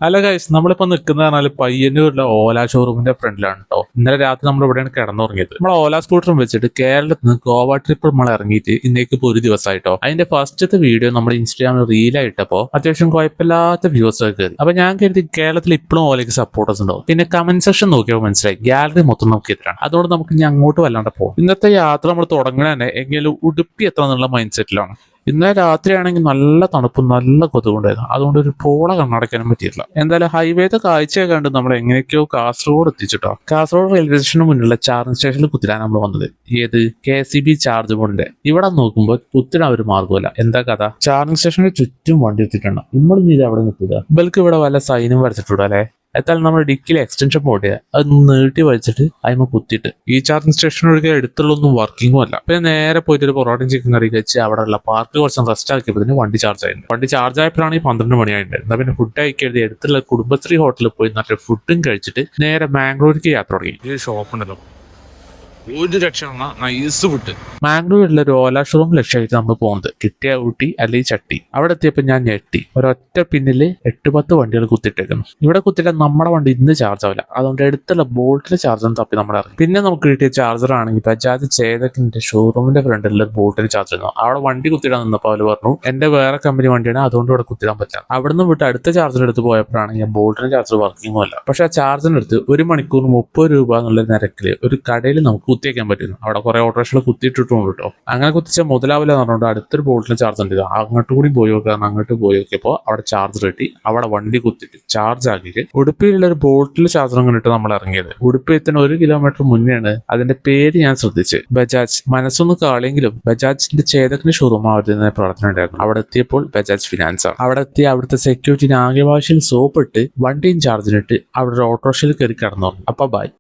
Hello guys, നമ്മളിപ്പോ നിൽക്കുന്ന പറഞ്ഞാൽ പയ്യന്നൂരിലെ ഓല ഷോറൂമിന്റെ ഫ്രണ്ടിലാണ് കേട്ടോ. ഇന്നലെ രാത്രി നമ്മൾ ഇവിടെയാണ് കിടന്നുറങ്ങിയത്. നമ്മൾ ഓല സ്കൂട്ടറും വെച്ചിട്ട് കേരളത്തിൽ നിന്ന് ഗോവ ട്രിപ്പ് നമ്മൾ ഇറങ്ങിയിട്ട് ഇന്നേക്ക് ഇപ്പൊ ഒരു ദിവസമായിട്ടോ. അതിന്റെ ഫസ്റ്റത്തെ വീഡിയോ നമ്മൾ ഇൻസ്റ്റാഗ്രാമിൽ റീലായിട്ടപ്പോ അത്യാവശ്യം കുഴപ്പമില്ലാത്ത വ്യൂസ് ഒക്കെ കയറി. അപ്പൊ ഞാൻ കരുതി കേരളത്തിൽ ഇപ്പോഴും ഓലയ്ക്ക് സപ്പോർട്ടേഴ്സ് ഉണ്ടോ. പിന്നെ കമന്റ് സെക്ഷൻ നോക്കിയപ്പോൾ മനസ്സിലായി ഗാലറി മൊത്തം നോക്കിയതാണ്. അതുകൊണ്ട് നമുക്ക് ഇനി അങ്ങോട്ട് വല്ലാണ്ട് പോകും. ഇന്നത്തെ യാത്ര നമ്മൾ തുടങ്ങണ തന്നെ എങ്കിലും ഉടുപ്പി എത്തണം എന്നുള്ള മൈൻഡ് സെറ്റിലാണ്. ഇന്നലെ രാത്രിയാണെങ്കിൽ നല്ല തണുപ്പും നല്ല കൊതുകുണ്ടായിരുന്നു. അതുകൊണ്ട് ഒരു പോള കണ്ണടയ്ക്കാനും പറ്റിയില്ല. എന്തായാലും ഹൈവേത്തെ കാഴ്ചയൊക്കെ കണ്ട് നമ്മൾ എങ്ങനെയൊക്കെയോ കാസർഗോഡ് എത്തിച്ചിട്ടോ. കാസർഗോഡ് റെയിൽവേ സ്റ്റേഷന് മുന്നിലുള്ള ചാർജിംഗ് സ്റ്റേഷനിൽ കുത്തിരാൻ നമ്മൾ വന്നത്. ഏത് KCB ചാർജ് ബോർഡിന്റെ. ഇവിടെ നോക്കുമ്പോൾ കുത്തിരാൻ ഒരു മാർഗ്ഗമല്ല. എന്താ കഥ? ചാർജിംഗ് സ്റ്റേഷന് ചുറ്റും വണ്ടി എത്തിയിട്ടുണ്ട്. നമ്മൾ ഇത് അവിടെ നിൽക്കുക. ഇവർക്ക് ഇവിടെ വല്ല സൈനും വരച്ചിട്ടുണ്ടോ അല്ലെ? എന്തായാലും നമ്മൾ ഡിക്കിൽ എക്സ്റ്റൻഷൻ പോട്ടെ അത് നീട്ടി വലിച്ചിട്ട് അതിമ കുത്തിയിട്ട് ഈ ചാർജിംഗ് സ്റ്റേഷൻ ഒഴികെ അടുത്തുള്ളൊന്നും വർക്കിങ്ങും അല്ല. പിന്നെ നേരെ പോയിട്ട് ഒരു പൊറോട്ടയും ചിക്കൻ കറി കഴിച്ച് അവിടെ ഉള്ള പാർക്ക് കുറച്ച് റെസ്റ്റ് ആക്കിയപ്പോൾ വണ്ടി ചാർജ് ആയിരുന്നു. വണ്ടി ചാർജ് ആയപ്പോഴാണ് ഈ 12 മണിയായിട്ട്. എന്നാൽ പിന്നെ ഫുഡ് കഴിക്കരുത് അടുത്തുള്ള കുടുംബശ്രീ ഹോട്ടലിൽ പോയി നല്ല ഫുഡും കഴിച്ചിട്ട് നേരെ മാംഗ്ലൂർക്ക് യാത്ര തുടങ്ങി. ഈ ഷോപ്പ് ഉണ്ടല്ലോ, ഒരു രക്ഷ നൈസ് ഫുഡ്. മാംഗ്ലൂരിലെ ഒരു ഓല ഷോറൂം ലക്ഷ്യമായിട്ട് നമ്മൾ പോകുന്നത്. കിട്ടിയ ഊട്ടി അല്ലെങ്കിൽ ചട്ടി. അവിടെ എത്തിയപ്പോൾ ഞാൻ ഞെട്ടി. ഒരൊറ്റ പിന്നില് 8-10 വണ്ടികൾ കുത്തിട്ടേക്കുന്നു. ഇവിടെ കുത്തിയിട്ട് നമ്മുടെ വണ്ടി ഇന്ന് ചാർജ് ആവില്ല. അതുകൊണ്ട് അടുത്തുള്ള ബോൾട്ടിലെ ചാർജർ തപ്പി നമ്മൾ ഇറങ്ങി. പിന്നെ നമുക്ക് കിട്ടിയ ചാർജർ ആണെങ്കിൽ ബജാജ് ചേതക്കിന്റെ ഷോറൂമിന്റെ ഫ്രണ്ടിൽ ബോൾട്ടിൽ ചാർജ് ചെയ്യുന്നു. അവിടെ വണ്ടി കുത്തിയിടാൻ നിന്നപ്പോൾ അവർ പറഞ്ഞു എന്റെ വേറെ കമ്പനി വണ്ടിയാണ്, അതുകൊണ്ട് ഇവിടെ കുത്തിടാൻ പറ്റില്ല. അവിടെ നിന്ന് വിട്ട് അടുത്ത ചാർജർ എടുത്ത് പോയപ്പോഴാണ് ഞാൻ ബോൾട്ടിന്റെ ചാർജർ വർക്കിങ്ങും അല്ല. പക്ഷെ ആ ചാർജറിന് അടുത്ത് 1 മണിക്കൂർ 30 രൂപ എന്നുള്ള നിരക്കിൽ ഒരു കടയിൽ നമുക്ക് കുത്തിവെക്കാൻ പറ്റുന്നു. അവിടെ കുറെ ഓട്ടോറിക്ഷകൾ കുത്തിയിട്ടിട്ടുണ്ട് കേട്ടോ. അങ്ങനെ കുത്തിച്ച മുതലാവില്ല എന്ന് പറഞ്ഞുകൊണ്ട് അടുത്തൊരു ബോൾട്ടിൽ ചാർജ് ഉണ്ട്. അങ്ങോട്ട് കൂടി പോയി നോക്കുക. അങ്ങോട്ട് പോയി നോക്കിയപ്പോൾ അവിടെ ചാർജർ കിട്ടി. അവിടെ വണ്ടി കുത്തിട്ട് ചാർജ് ആക്കിയിട്ട് ഉടുപ്പിയിലുള്ള ഒരു ബോട്ടിൽ ചാർജർ കണ്ടിട്ട് നമ്മൾ ഇറങ്ങിയത്. ഉടുപ്പി എത്തുന്ന 1 കിലോമീറ്റർ മുന്നെയാണ്. അതിന്റെ പേര് ഞാൻ ശ്രദ്ധിച്ച്. ബജാജ്. മനസ്സൊന്ന് കാളിയെങ്കിലും ബജാജിന്റെ ചേതക്കിന്റെ ഷോറൂം ആവുന്ന പ്രവർത്തനം ഉണ്ടായിരുന്നു. അവിടെ എത്തിയപ്പോൾ ബജാജ് ഫിനാൻസ് ആണ്. അവിടെ എത്തി അവിടുത്തെ സെക്യൂരിറ്റിന് ആംഗ്യ ഭാഷയിൽ സോപ്പിട്ട് വണ്ടിയും ചാർജിനിട്ട് അവിടെ ഒരു ഓട്ടോറിക്ഷയിൽ കയറി കിടന്നു. അപ്പൊ ബൈ.